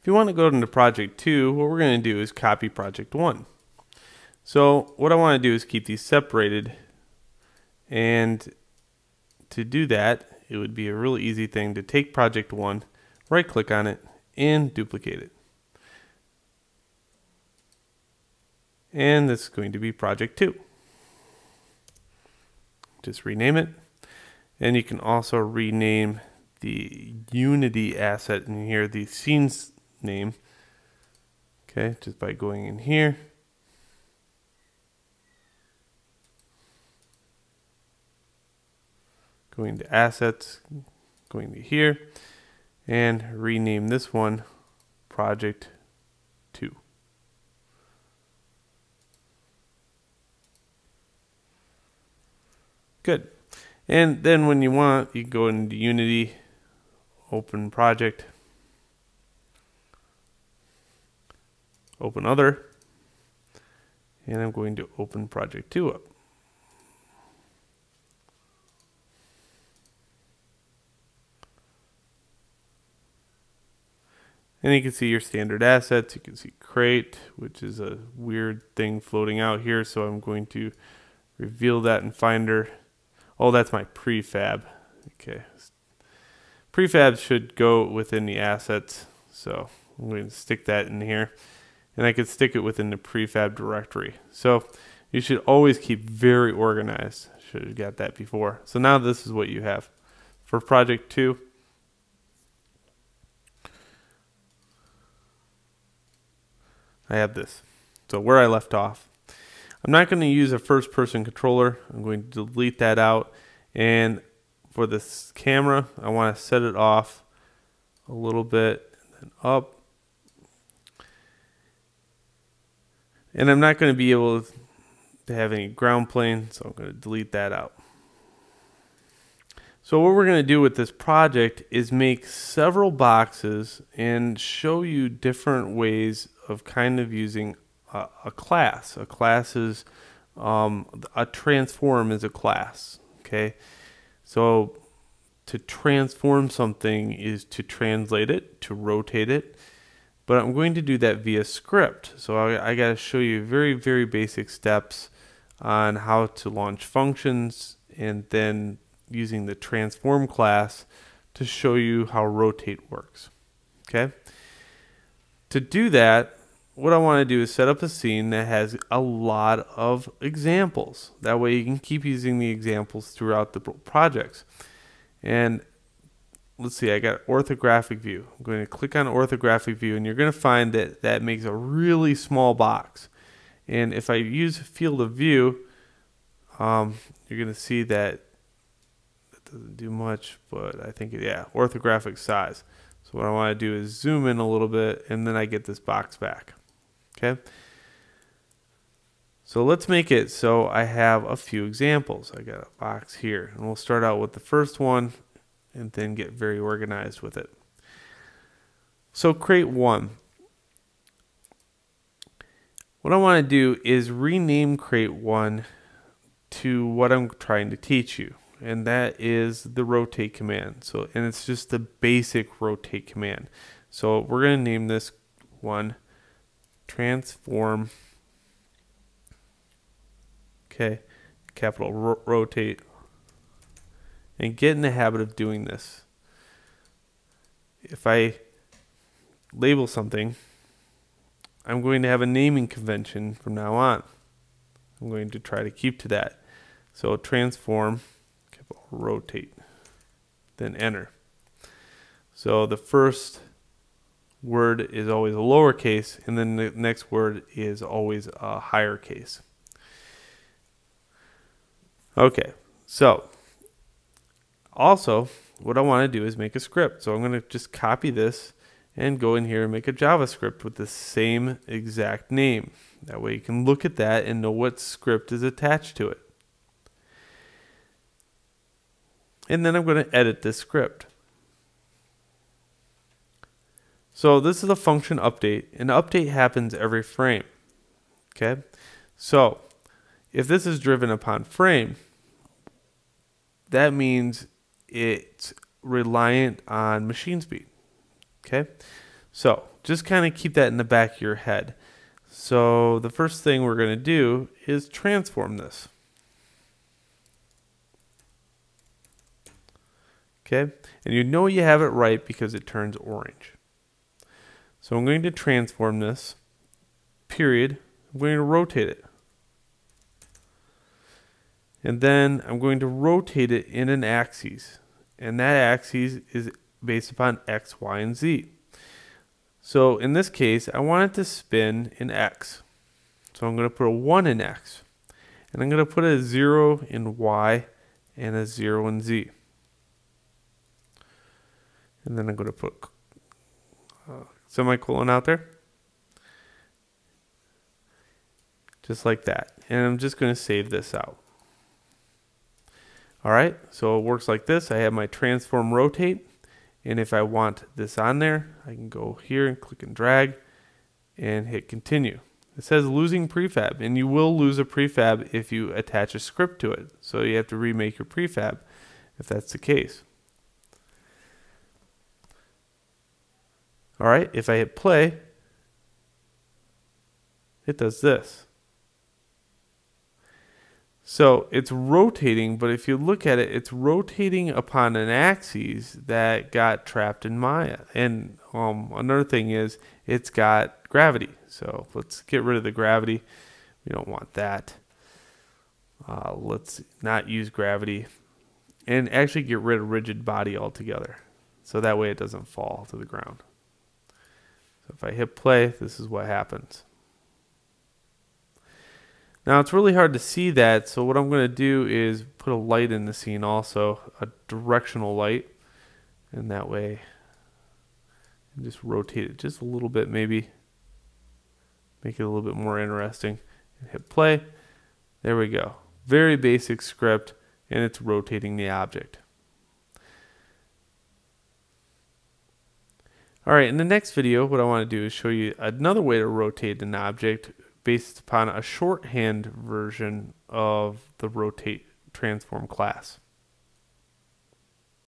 If you want to go into project 2, what we're going to do is copy project 1. So what I want to do is keep these separated, and to do that, it would be a really easy thing to take project 1, right click on it, and duplicate it. And this is going to be project 2. Just rename it. And you can also rename the Unity asset in here, the scenes name. Okay, just by going in here. Going to assets, going to here, and rename this one project 2. Good. And then when you want, you can go into Unity, open project, open other, and I'm going to open project 2 up. And you can see your standard assets. You can see crate, which is a weird thing floating out here. So I'm going to reveal that in Finder. Oh, that's my prefab. Okay. Prefab should go within the assets. So I'm going to stick that in here. And I could stick it within the prefab directory. So you should always keep very organized. Should have got that before. So now this is what you have. For project 2, I have this. So where I left off. I'm not going to use a first person controller. I'm going to delete that out. And for this camera, I want to set it off a little bit and then up. And I'm not going to be able to have any ground plane, so I'm going to delete that out. So what we're going to do with this project is make several boxes and show you different ways of kind of using a class. A class is a transform is a class. Okay, so to transform something is to translate it, to rotate it, but I'm going to do that via script. So I got to show you very, very basic steps on how to launch functions, and then using the transform class to show you how rotate works. Okay, to do that, what I want to do is set up a scene that has a lot of examples. That way you can keep using the examples throughout the projects. And let's see, I got orthographic view. I'm going to click on orthographic view, and you're going to find that that makes a really small box. And if I use field of view, you're going to see that it doesn't do much, but I think, yeah, orthographic size. So what I want to do is zoom in a little bit, and then I get this box back. Okay, so let's make it so I have a few examples. I got a box here, and we'll start out with the first one and then get very organized with it. So crate 1. What I want to do is rename crate 1 to what I'm trying to teach you, and that is the rotate command. So, and it's just the basic rotate command. So we're going to name this one transform, okay, capital rotate, and get in the habit of doing this. If I label something, I'm going to have a naming convention from now on. I'm going to try to keep to that. So transform, capital rotate, then enter. So the first word is always a lowercase, and then the next word is always a higher case. Okay, so also what I want to do is make a script. So I'm going to just copy this and go in here and make a JavaScript with the same exact name. That way you can look at that and know what script is attached to it. And then I'm going to edit this script. So this is a function update, and update happens every frame. Okay, so if this is driven upon frame, that means it's reliant on machine speed. Okay, So just kind of keep that in the back of your head. So the first thing we're going to do is transform this. Okay, and you know you have it right because it turns orange. So I'm going to transform this, period. I'm going to rotate it. And then I'm going to rotate it in an axis. And that axis is based upon X, Y, and Z. So in this case, I want it to spin in X. So I'm going to put a 1 in X. And I'm going to put a 0 in Y and a 0 in Z. And then I'm going to put semicolon out there. Just like that. And I'm just going to save this out. Alright, so it works like this. I have my transform rotate. And if I want this on there, I can go here and click and drag and hit continue. It says losing prefab, and you will lose a prefab if you attach a script to it. So you have to remake your prefab if that's the case. Alright, if I hit play, it does this. So it's rotating, but if you look at it, it's rotating upon an axis that got trapped in Maya. And another thing is it's got gravity. So let's get rid of the gravity. We don't want that. Let's not use gravity and actually get rid of rigid body altogether. So that way it doesn't fall to the ground. So if I hit play, this is what happens. Now it's really hard to see that, so what I'm going to do is put a light in the scene also, a directional light, and that way just rotate it just a little bit, maybe make it a little bit more interesting, and hit play. There we go. Very basic script, and it's rotating the object. Alright, in the next video what I want to do is show you another way to rotate an object based upon a shorthand version of the rotate transform class.